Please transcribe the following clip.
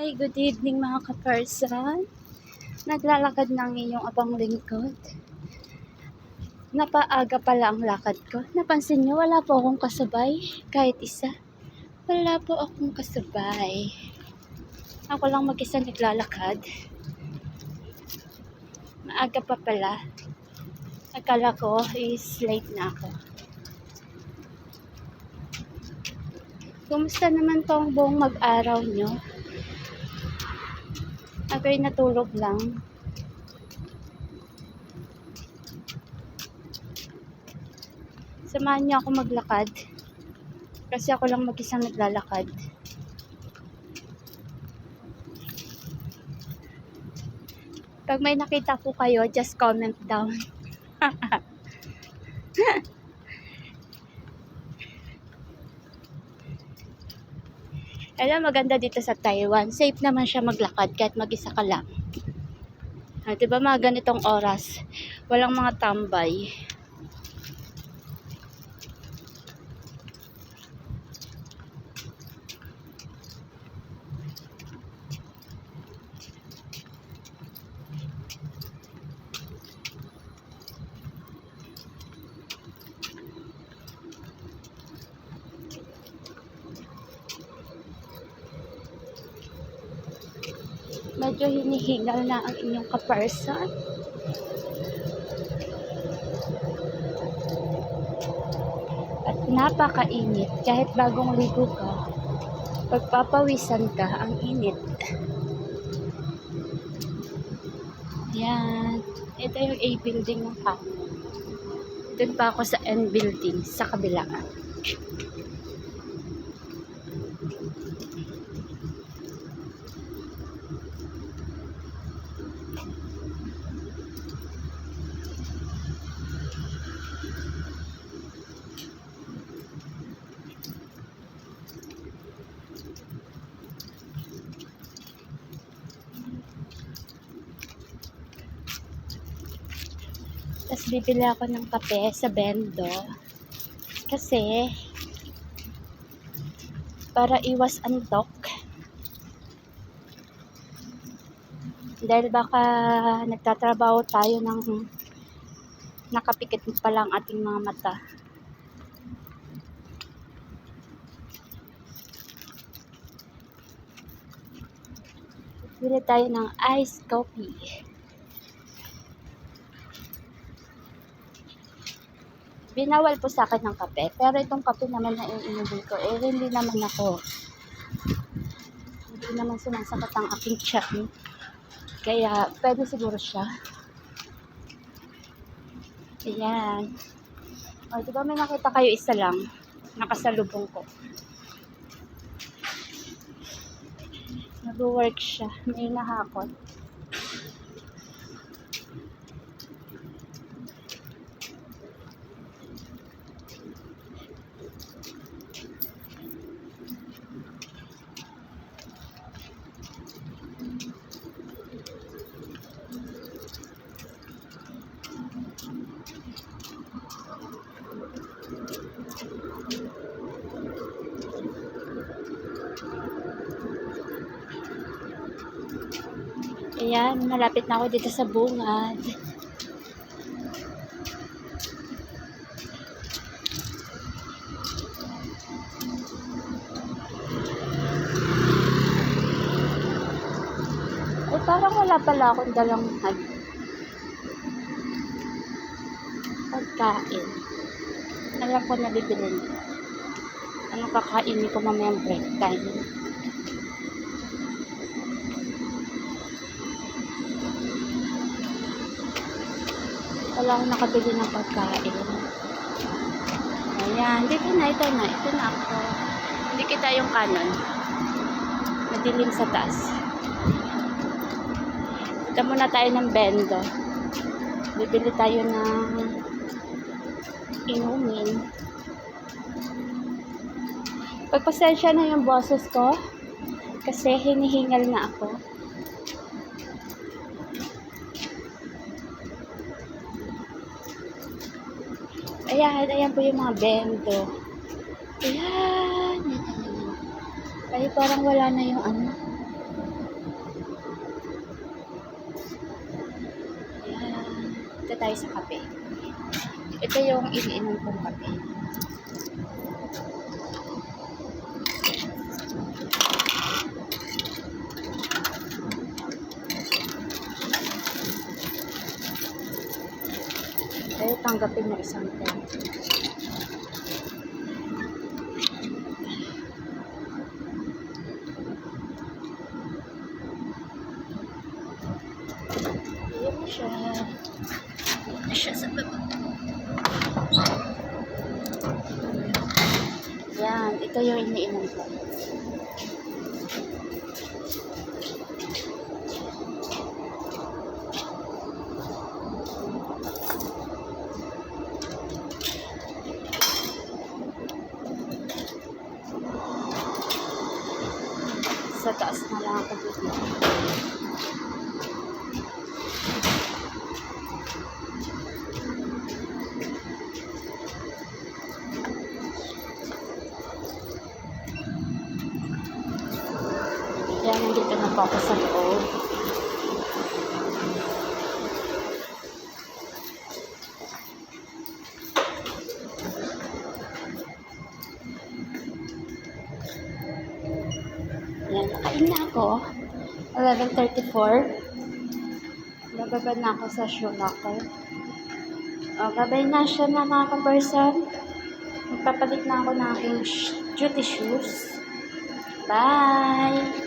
Hi, good evening mga ka-person. Naglalakad ng iyong abang lingkod. Napaaga pala ang lakad ko. Napansin niyo, wala po akong kasabay. Kahit isa. Wala po akong kasabay. Ako lang mag-isa naglalakad. Maaga pa pala. Akala ko is late na ako. Kumusta naman po ang buong mag-araw niyo? Ako'y natulog lang. Samahan niyo ako maglakad. Kasi ako lang mag-isang naglalakad. Pag may nakita po kayo, just comment down. Alam, maganda dito sa Taiwan. Safe naman siya maglakad kahit mag-isa ka lang. Diba mga ganitong oras, walang mga tambay. Medyo hinihingal na ang inyong ka-person. At napakainit. Kahit bagong ligo ka, pagpapawisan ka, ang init. Yan. Ito yung A building ng kamo. Doon pa ako sa N building, sa kabila. Tapos bibili ako ng kape sa Bendo. Kasi, para iwas antok. Dahil baka nagtatrabaho tayo ng nakapikit pa lang ating mga mata. Bili tayo ng iced coffee. Binawal po sa akin ng kape, pero itong kape naman na iinumin ko, hindi naman sumasapat ang aking tiyan. Kaya, pwede siguro siya. Ayan. O, diba may nakita kayo isa lang, nakasalubong ko. Nag-work siya, may nahakot. Ayan, malapit na ako dito sa bungad. Ay, parang wala pala akong dalang pagkain. Alam ko na bibili. Anong kakainin ko mamayang break time? Wala akong nakabili ng pagkain. Ayan, ito na ako. Hindi kita yung kanon. Madilim sa taas. Ito muna tayo ng Bendo. Bibili tayo ng inumin. Pagpasensya na yung boses ko kasi hinihingal na ako. Ayan po yung mga Bendo. Ayan. Ay, parang wala na yung ano. tayo sa kape. Ito yung iniinom kong kape. Ay, tanggapin mo isang ten. Ayan na siya. Ayan na siya sa baba. Yan, ito yung iniinom ko. Sa taas na lang ako dito. Yan, nandito na po ako sa loob. Yan, nakain na ako. 11:34. Nababa na ako sa shoe locker. Babay na siya na mga ka-person. Magpapalit na ako ng aking duty shoes. Bye!